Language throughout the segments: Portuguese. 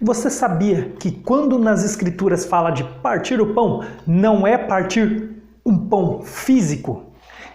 Você sabia que quando nas escrituras fala de partir o pão, não é partir um pão físico?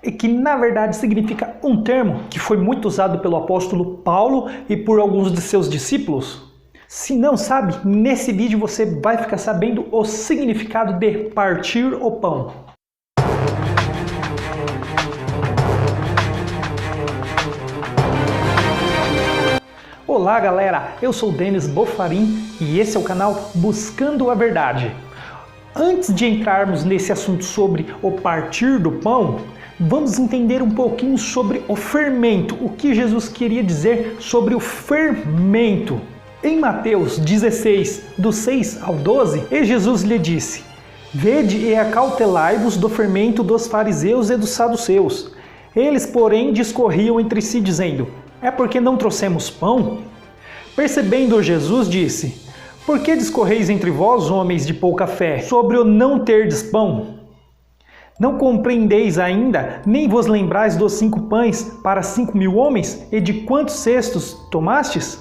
E que na verdade significa um termo que foi muito usado pelo apóstolo Paulo e por alguns de seus discípulos? Se não sabe, nesse vídeo você vai ficar sabendo o significado de partir o pão. Olá galera, eu sou Denis Bofarin e esse é o canal Buscando a Verdade. Antes de entrarmos nesse assunto sobre o partir do pão, vamos entender um pouquinho sobre o fermento, o que Jesus queria dizer sobre o fermento. Em Mateus 16, do 6 ao 12, e Jesus lhe disse: Vede e acautelai-vos do fermento dos fariseus e dos saduceus. Eles, porém, discorriam entre si, dizendo: É porque não trouxemos pão? Percebendo Jesus, disse: Por que discorreis entre vós, homens de pouca fé, sobre o não terdes pão? Não compreendeis ainda, nem vos lembrais dos 5 pães para 5.000 homens, e de quantos cestos tomastes?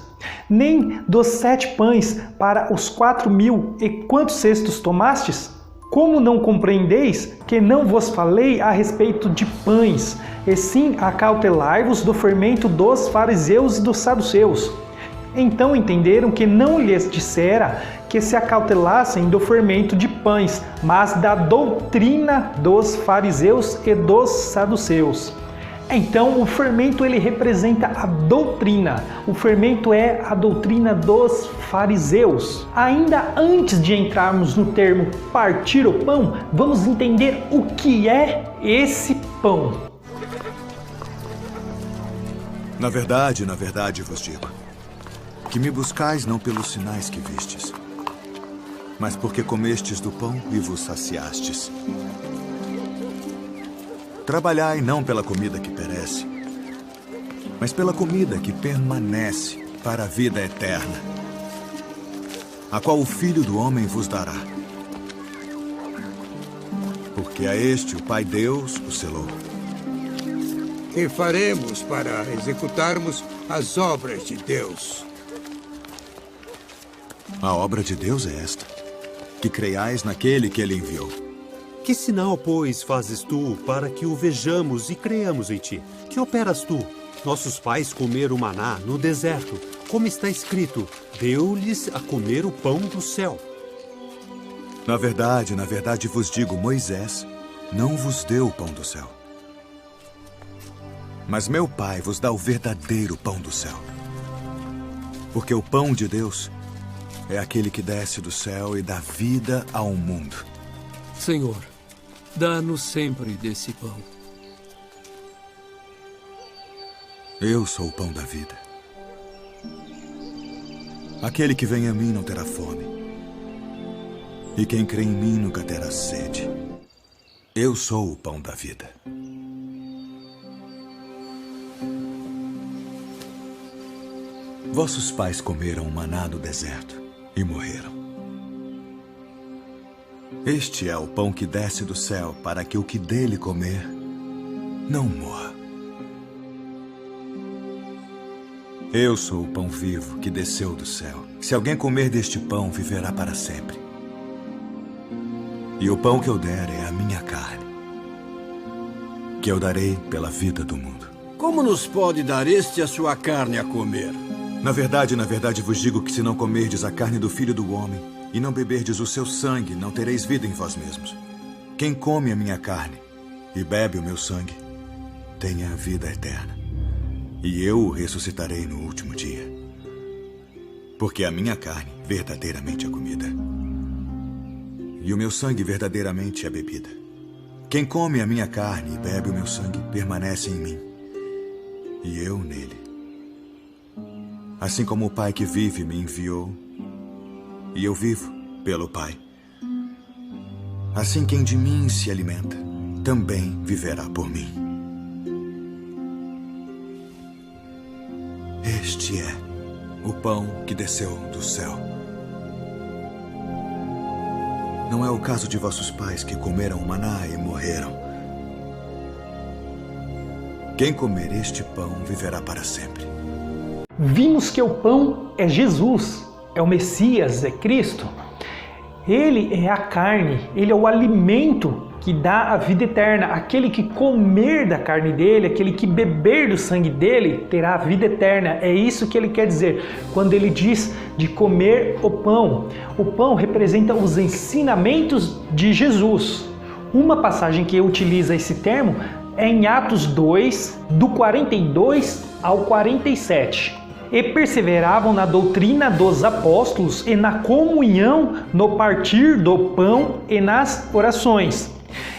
Nem dos 7 pães para os 4.000, e quantos cestos tomastes? Como não compreendeis que não vos falei a respeito de pães, e sim acautelai-vos do fermento dos fariseus e dos saduceus? Então entenderam que não lhes dissera que se acautelassem do fermento de pães, mas da doutrina dos fariseus e dos saduceus. Então o fermento ele representa a doutrina. O fermento é a doutrina dos fariseus. Ainda antes de entrarmos no termo partir o pão, vamos entender o que é esse pão. Na verdade vos digo, que me buscais não pelos sinais que vistes, mas porque comestes do pão e vos saciastes. Trabalhai não pela comida que perece, mas pela comida que permanece para a vida eterna, a qual o Filho do Homem vos dará. Porque a este o Pai Deus o selou. Que faremos para executarmos as obras de Deus? A obra de Deus é esta, que creiais naquele que ele enviou. Que sinal, pois, fazes tu para que o vejamos e creiamos em ti? Que operas tu? Nossos pais comeram maná no deserto, como está escrito, deu-lhes a comer o pão do céu. Na verdade vos digo, Moisés não vos deu o pão do céu. Mas meu Pai vos dá o verdadeiro pão do céu. Porque o pão de Deus é aquele que desce do céu e dá vida ao mundo. Senhor, dá-nos sempre desse pão. Eu sou o pão da vida. Aquele que vem a mim não terá fome. E quem crê em mim nunca terá sede. Eu sou o pão da vida. Vossos pais comeram maná no deserto e morreram. Este é o pão que desce do céu, para que o que dele comer não morra. Eu sou o pão vivo que desceu do céu. Se alguém comer deste pão, viverá para sempre. E o pão que eu der é a minha carne, que eu darei pela vida do mundo. Como nos pode dar este a sua carne a comer? Na verdade vos digo que se não comerdes a carne do Filho do Homem e não beberdes o seu sangue, não tereis vida em vós mesmos. Quem come a minha carne e bebe o meu sangue, tem a vida eterna. E eu o ressuscitarei no último dia. Porque a minha carne verdadeiramente é comida, e o meu sangue verdadeiramente é bebida. Quem come a minha carne e bebe o meu sangue permanece em mim, e eu nele. Assim como o Pai que vive me enviou, e eu vivo pelo Pai. Assim quem de mim se alimenta, também viverá por mim. Este é o pão que desceu do céu. Não é o caso de vossos pais que comeram maná e morreram. Quem comer este pão viverá para sempre. Vimos que o pão é Jesus. é o Messias, é Cristo. Ele é a carne, ele é o alimento que dá a vida eterna. Aquele que comer da carne dele, aquele que beber do sangue dele, terá a vida eterna. É isso que ele quer dizer quando ele diz de comer o pão. O pão representa os ensinamentos de Jesus. Uma passagem que utiliza esse termo é em Atos 2, do 42 ao 47. E perseveravam na doutrina dos apóstolos e na comunhão, no partir do pão e nas orações.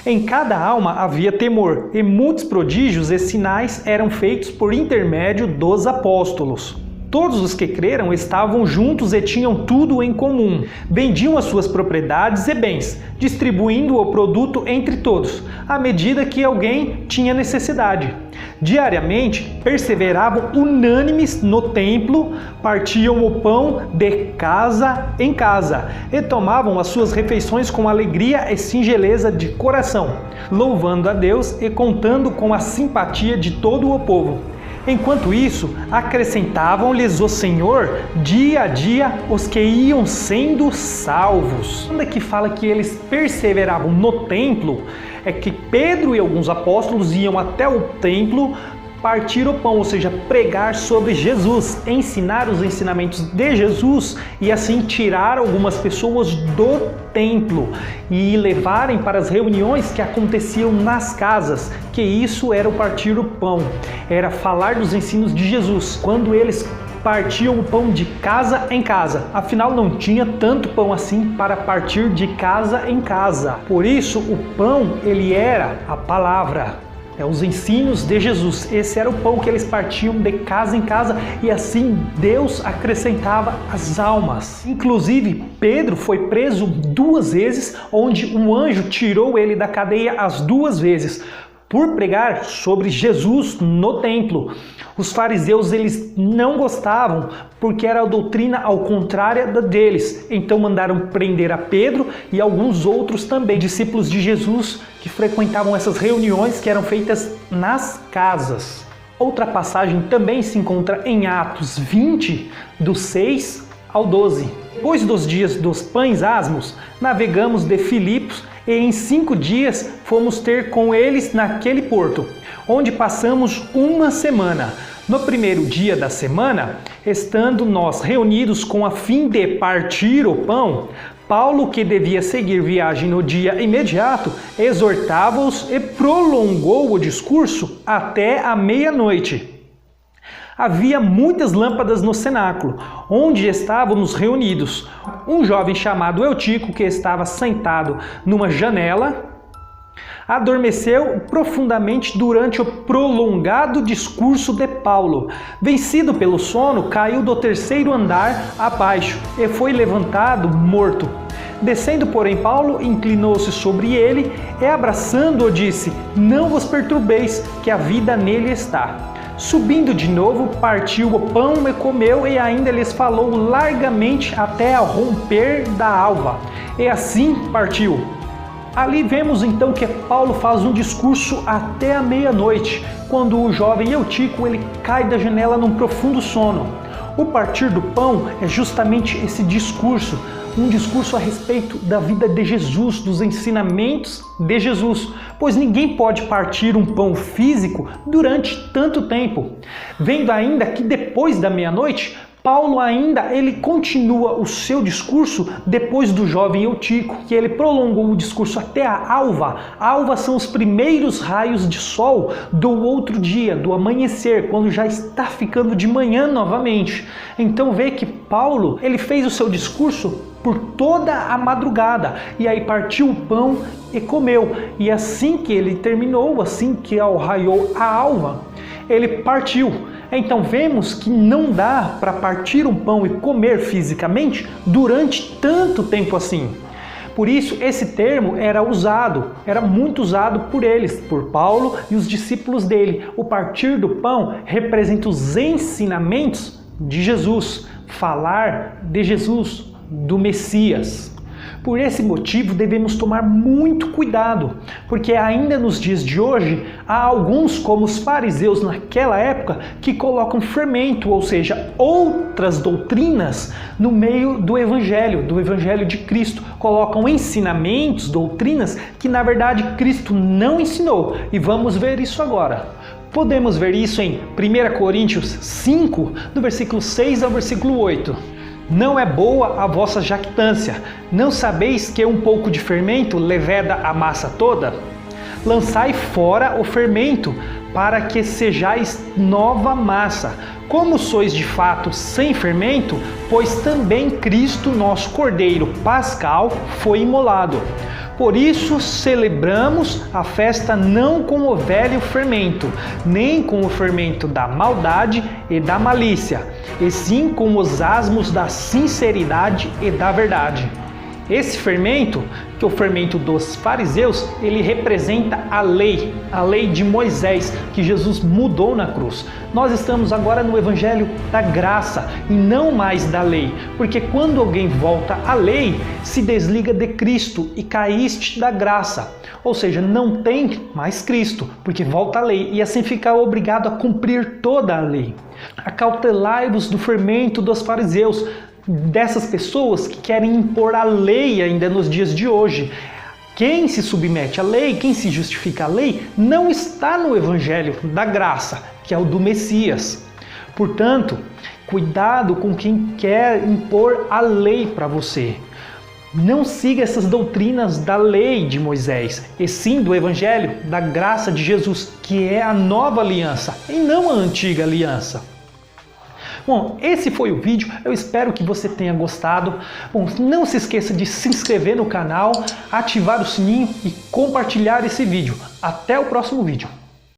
Em cada alma havia temor, e muitos prodígios e sinais eram feitos por intermédio dos apóstolos. Todos os que creram estavam juntos e tinham tudo em comum. Vendiam as suas propriedades e bens, distribuindo o produto entre todos, à medida que alguém tinha necessidade. Diariamente, perseveravam unânimes no templo, partiam o pão de casa em casa e tomavam as suas refeições com alegria e singeleza de coração, louvando a Deus e contando com a simpatia de todo o povo. Enquanto isso, acrescentavam-lhes o Senhor dia a dia os que iam sendo salvos. Quando é que fala que eles perseveravam no templo, é que Pedro e alguns apóstolos iam até o templo partir o pão, ou seja, pregar sobre Jesus, ensinar os ensinamentos de Jesus e assim tirar algumas pessoas do templo e levarem para as reuniões que aconteciam nas casas, que isso era o partir o pão, era falar dos ensinos de Jesus. Quando eles partiam o pão de casa em casa, afinal não tinha tanto pão assim para partir de casa em casa. Por isso o pão, ele era a palavra. Os ensinos de Jesus. Esse era o pão que eles partiam de casa em casa e assim Deus acrescentava as almas. Inclusive, Pedro foi preso 2 vezes, onde um anjo tirou ele da cadeia as 2 vezes, por pregar sobre Jesus no templo. Os fariseus, eles não gostavam, porque era a doutrina ao contrário da deles. Então mandaram prender a Pedro e alguns outros também, discípulos de Jesus, que frequentavam essas reuniões que eram feitas nas casas. Outra passagem também se encontra em Atos 20, do 6 ao 12. Depois dos dias dos pães asmos, navegamos de Filipos e em 5 dias fomos ter com eles naquele porto, onde passamos 1 semana. No primeiro dia da semana, estando nós reunidos com a fim de partir o pão, Paulo, que devia seguir viagem no dia imediato, exortava-os e prolongou o discurso até a meia-noite. Havia muitas lâmpadas no cenáculo, onde estávamos reunidos. Um jovem chamado Eutico, que estava sentado numa janela, adormeceu profundamente durante o prolongado discurso de Paulo. Vencido pelo sono, caiu do 3º andar abaixo e foi levantado morto. Descendo, porém, Paulo inclinou-se sobre ele e, abraçando-o, disse: "Não vos perturbeis, que a vida nele está." Subindo de novo, partiu o pão e comeu, e ainda lhes falou largamente até ao romper da alva. E assim partiu. Ali vemos então que Paulo faz um discurso até a meia-noite, quando o jovem Eutico ele cai da janela num profundo sono. O partir do pão é justamente esse discurso, um discurso a respeito da vida de Jesus, dos ensinamentos de Jesus, pois ninguém pode partir um pão físico durante tanto tempo. Vendo ainda que depois da meia-noite, Paulo ele continua o seu discurso depois do jovem Eutico, que ele prolongou o discurso até a alva. A alva são os primeiros raios de sol do outro dia, do amanhecer, quando já está ficando de manhã novamente. Então vê que Paulo ele fez o seu discurso por toda a madrugada, e aí partiu o pão e comeu. E assim que ele terminou, assim que raiou a alva, ele partiu. Então vemos que não dá para partir um pão e comer fisicamente durante tanto tempo assim. Por isso esse termo era muito usado por eles, por Paulo e os discípulos dele. O partir do pão representa os ensinamentos de Jesus, falar de Jesus, do Messias. Por esse motivo, devemos tomar muito cuidado, porque ainda nos dias de hoje, há alguns, como os fariseus naquela época, que colocam fermento, ou seja, outras doutrinas no meio do Evangelho de Cristo. Colocam ensinamentos, doutrinas, que na verdade Cristo não ensinou. E vamos ver isso agora. Podemos ver isso em 1 Coríntios 5, do versículo 6 ao versículo 8. Não é boa a vossa jactância. Não sabeis que um pouco de fermento leveda a massa toda? Lançai fora o fermento, para que sejais nova massa. Como sois de fato sem fermento, pois também Cristo, nosso Cordeiro Pascal, foi imolado. Por isso celebramos a festa não com o velho fermento, nem com o fermento da maldade e da malícia, e sim com os asmos da sinceridade e da verdade. Esse fermento, que é o fermento dos fariseus, ele representa a lei de Moisés, que Jesus mudou na cruz. Nós estamos agora no evangelho da graça e não mais da lei, porque quando alguém volta à lei, se desliga de Cristo e caíste da graça. Ou seja, não tem mais Cristo, porque volta à lei e assim fica obrigado a cumprir toda a lei. Acautelai-vos do fermento dos fariseus, dessas pessoas que querem impor a lei ainda nos dias de hoje. Quem se submete à lei, quem se justifica à lei, não está no evangelho da graça, que é o do Messias. Portanto, cuidado com quem quer impor a lei para você. Não siga essas doutrinas da lei de Moisés, e sim do evangelho da graça de Jesus, que é a nova aliança e não a antiga aliança. Bom, esse foi o vídeo, eu espero que você tenha gostado. Bom, não se esqueça de se inscrever no canal, ativar o sininho e compartilhar esse vídeo. Até o próximo vídeo.